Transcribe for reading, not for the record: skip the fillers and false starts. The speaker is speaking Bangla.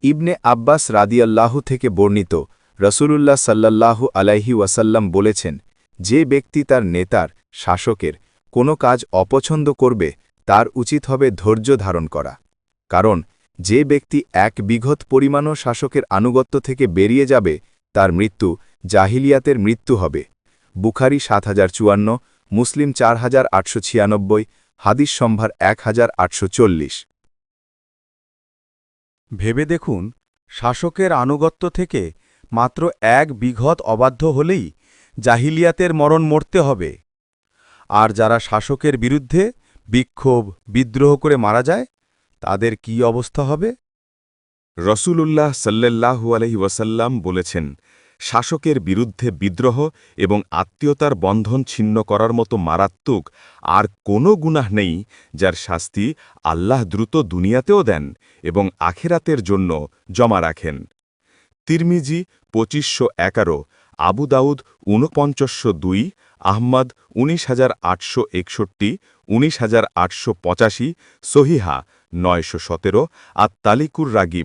ইবনে আব্বাস রাদিয়াল্লাহু থেকে বর্ণিত রসূলুল্লাহ সাল্লাল্লাহু আলাইহি ওয়াসাল্লাম বলেছেন, যে ব্যক্তি তার নেতার, শাসকের কোনো কাজ অপছন্দ করবে তার উচিত হবে ধৈর্য ধারণ করা। কারণ যে ব্যক্তি এক বিঘত পরিমাণও শাসকের আনুগত্য থেকে বেরিয়ে যাবে তার মৃত্যু জাহিলিয়াতের মৃত্যু হবে। বুখারী ৭০৫৪, মুসলিম ৪৮৯৬, হাদিস সম্ভার ১৮৪০। ভেবে দেখুন, শাসকের আনুগত্য থেকে মাত্র এক বিঘত অবাধ্য হলেই জাহিলিয়াতের মরণ মরতে হবে। আর যারা শাসকের বিরুদ্ধে বিক্ষোভ বিদ্রোহ করে মারা যায়, তাদের কি অবস্থা হবে? রসূলুল্লাহ সাল্লাল্লাহু আলাইহি ওয়াসাল্লাম বলেছেন, শাসকের বিরুদ্ধে বিদ্রোহ এবং আত্মীয়তার বন্ধন ছিন্ন করার মতো মারাত্মক আর কোনো গুনাহ নেই, যার শাস্তি আল্লাহ দ্রুত দুনিয়াতেও দেন এবং আখেরাতের জন্য জমা রাখেন। তিরমিজি ২৫১১, আবু দাউদ ৪৯০২, আহমদ ১৯৮৬১, ১৯৮৮৮, সহিহা ৯১৭, আত তালিকুর রাগিব।